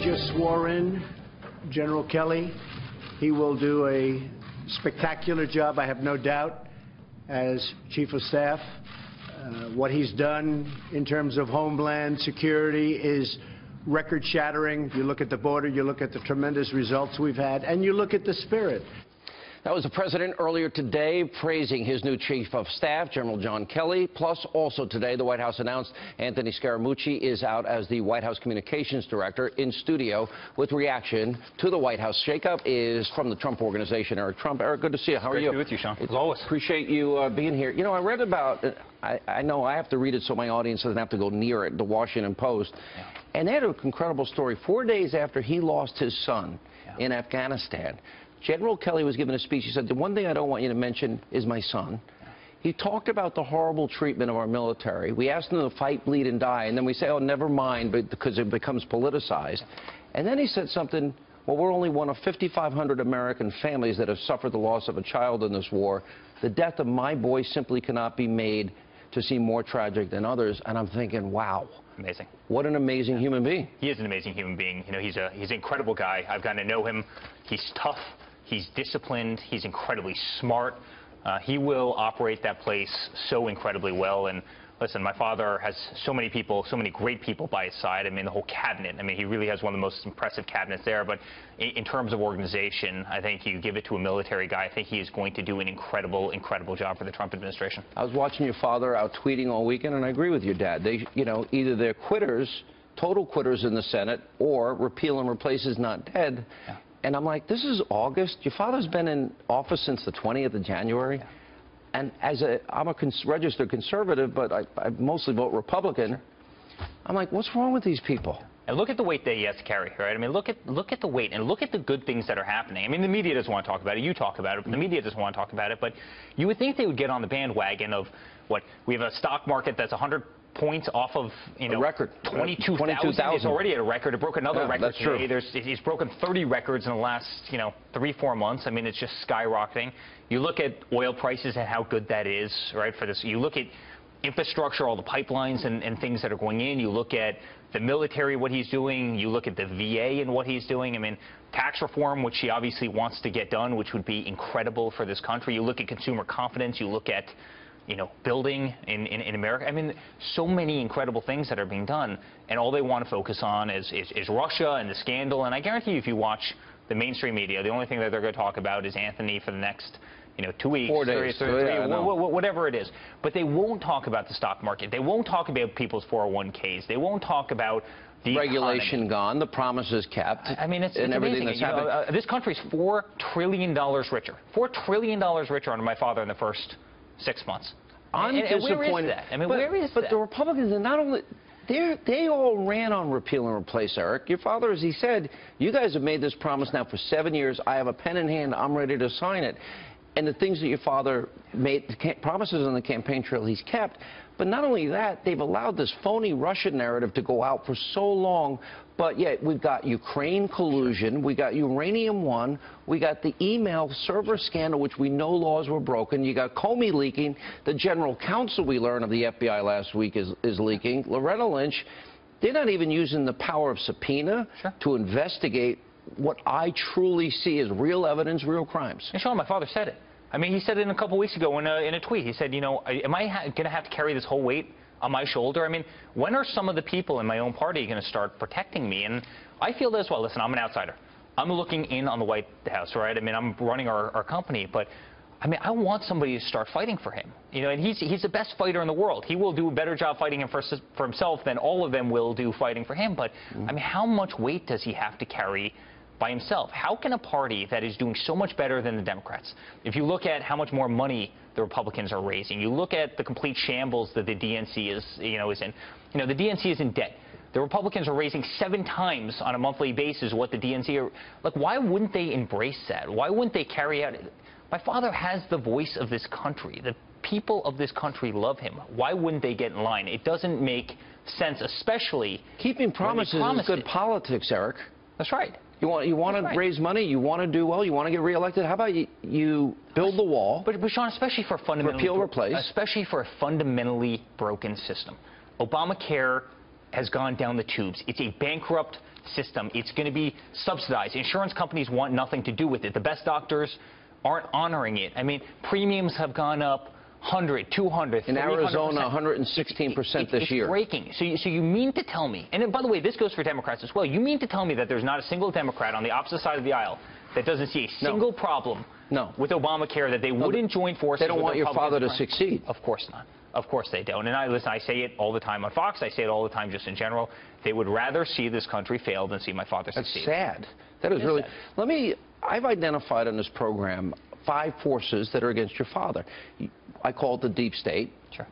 just swore in General Kelly. He will do a spectacular job, I have no doubt, as Chief of Staff. What he's done in terms of homeland security is record-shattering. You look at the border, you look at the tremendous results we've had, and you look at the spirit. That was the president earlier today praising his new chief of staff, General John Kelly. Plus, also today, the White House announced Anthony Scaramucci is out as the White House communications director. In studio with reaction to the White House shakeup is from the Trump Organization, Eric Trump. Eric, good to see you. How are you? Great to be with you, Sean. As always. Appreciate you being here. You know, I read about, I know I have to read it so my audience doesn't have to go near it, the Washington Post. Yeah. And they had an incredible story. 4 days after he lost his son in Afghanistan, General Kelly was giving a speech. He said, the one thing I don't want you to mention is my son. He talked about the horrible treatment of our military. We asked them to fight, bleed, and die, and then we say, oh, never mind, but because it becomes politicized. And then he said something, well, we're only one of 5,500 American families that have suffered the loss of a child in this war. The death of my boy simply cannot be made to seem more tragic than others. And I'm thinking, wow. Amazing. What an amazing human being. He is an amazing human being. You know, he's an incredible guy. I've gotten to know him. He's tough. He's disciplined. He's incredibly smart. He will operate that place so incredibly well. And listen, my father has so many people, so many great people by his side. I mean, the whole cabinet. I mean, he really has one of the most impressive cabinets there. But in terms of organization, I think you give it to a military guy. I think he is going to do an incredible, incredible job for the Trump administration. I was watching your father out tweeting all weekend, and I agree with your dad. They, you know, either they're quitters, total quitters in the Senate, or repeal and replace is not dead. Yeah. And I'm like, this is August. Your father's been in office since the 20th of January. And I'm a registered conservative, but I mostly vote Republican. I'm like, what's wrong with these people? And look at the weight that he has to carry, right? I mean, look at the weight, and look at the good things that are happening. I mean, the media doesn't want to talk about it. You talk about it, but the media doesn't want to talk about it. But you would think they would get on the bandwagon of what? We have a stock market that's 100 points off of, you know, a record. 22,000. It's already at a record. It broke another record today. True. He's broken 30 records in the last, 3-4 months. I mean, it's just skyrocketing. You look at oil prices and how good that is, right, for this. You look at infrastructure, all the pipelines and things that are going in. You look at the military, what he's doing. You look at the VA and what he's doing. I mean, tax reform, which he obviously wants to get done, which would be incredible for this country. You look at consumer confidence. You look at building in America. I mean, so many incredible things that are being done, and all they want to focus on is Russia and the scandal. And I guarantee you, if you watch the mainstream media, the only thing that they're going to talk about is Anthony for the next 2 weeks, 4 days, whatever it is. But they won't talk about the stock market. They won't talk about people's 401ks. They won't talk about the regulation economy. Gone, the promises kept. I mean, it's everything amazing. that's happened. This country's $4 trillion richer. $4 trillion richer under my father in the first 6 months. I'm disappointed. Where is that? I mean, where is that? But the Republicans are not only... They all ran on repeal and replace, Eric. Your father, as he said, you guys have made this promise now for 7 years. I have a pen in hand. I'm ready to sign it. And the things that your father made, promises on the campaign trail, he's kept. But not only that, they've allowed this phony Russian narrative to go out for so long. But yet we've got Ukraine collusion, we got Uranium One, we got the email server scandal, which we know laws were broken. You got Comey leaking. The general counsel, we learned, of the FBI last week is leaking. Loretta Lynch. They're not even using the power of subpoena to investigate what I truly see as real evidence, real crimes. And Sean, my father said it. I mean, he said it a couple weeks ago in a tweet. He said, am I going to have to carry this whole weight on my shoulder? I mean, when are some of the people in my own party going to start protecting me? And I feel this, well, listen, I'm an outsider. I'm looking in on the White House, right? I mean, I'm running our company, but I mean, I want somebody to start fighting for him. And he's the best fighter in the world. He will do a better job fighting him for himself than all of them will do fighting for him. But I mean, how much weight does he have to carry by himself? How can a party that is doing so much better than the Democrats, if you look at how much more money the Republicans are raising, you look at the complete shambles that the DNC is in, the DNC is in debt. The Republicans are raising 7 times on a monthly basis what the DNC are. Like, why wouldn't they embrace that? Why wouldn't they carry out? My father has the voice of this country. The people of this country love him. Why wouldn't they get in line? It doesn't make sense, especially keeping promises is good politics, Eric. That's right. You want to raise money, you want to do well, you want to get reelected. How about you build the wall? But Sean, especially for fundamentally repeal, replace. Especially for a fundamentally broken system. Obamacare has gone down the tubes. It's a bankrupt system. It's going to be subsidized. Insurance companies want nothing to do with it. The best doctors aren't honoring it. I mean, premiums have gone up 100, 200, 300%. In Arizona, 116% this year. It's breaking. So you mean to tell me, and by the way, this goes for Democrats as well, you mean to tell me that there's not a single Democrat on the opposite side of the aisle that doesn't see a single problem with Obamacare, that they wouldn't join forces? They don't want your father to succeed. Of course not. Of course they don't. And I say it all the time on Fox. I say it all the time just in general. They would rather see this country fail than see my father succeed. That's sad. That is really sad. I've identified on this program 5 forces that are against your father. I call it the deep state. Sure.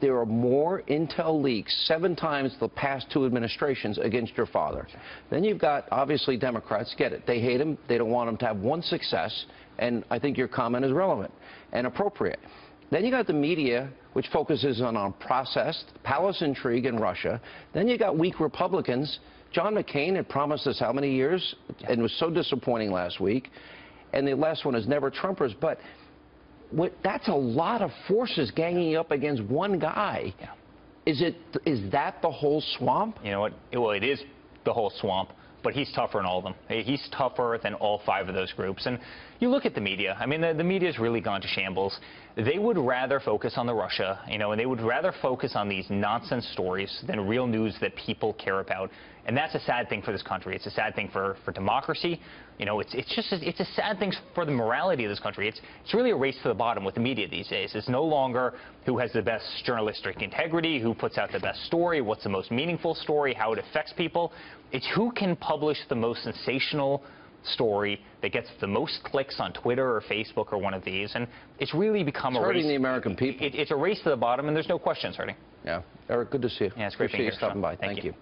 There are more intel leaks, 7 times the past 2 administrations, against your father. Sure. Then you've got, obviously, Democrats get it. They hate him. They don't want him to have one success. And I think your comment is relevant and appropriate. Then you got the media, which focuses on processed, palace intrigue in Russia. Then you got weak Republicans. John McCain had promised us how many years, and was so disappointing last week. And the last one is never Trumpers. But that's a lot of forces ganging up against one guy. Yeah. Is that the whole swamp? You know what? Well, it is the whole swamp. But he's tougher than all of them. He's tougher than all 5 of those groups. And you look at the media. I mean, the media's really gone to shambles. They would rather focus on the Russia, and they would rather focus on these nonsense stories than real news that people care about. And that's a sad thing for this country. It's a sad thing for democracy. It's a sad thing for the morality of this country. It's really a race to the bottom with the media these days. It's no longer who has the best journalistic integrity, who puts out the best story, what's the most meaningful story, how it affects people. It's who can publish the most sensational story that gets the most clicks on Twitter or Facebook or one of these. And it's really become a race. Hurting the American people. It's a race to the bottom, and there's no question it's hurting. Yeah. Eric, good to see you. Yeah, it's great being here. Appreciate you stopping by. Thank you.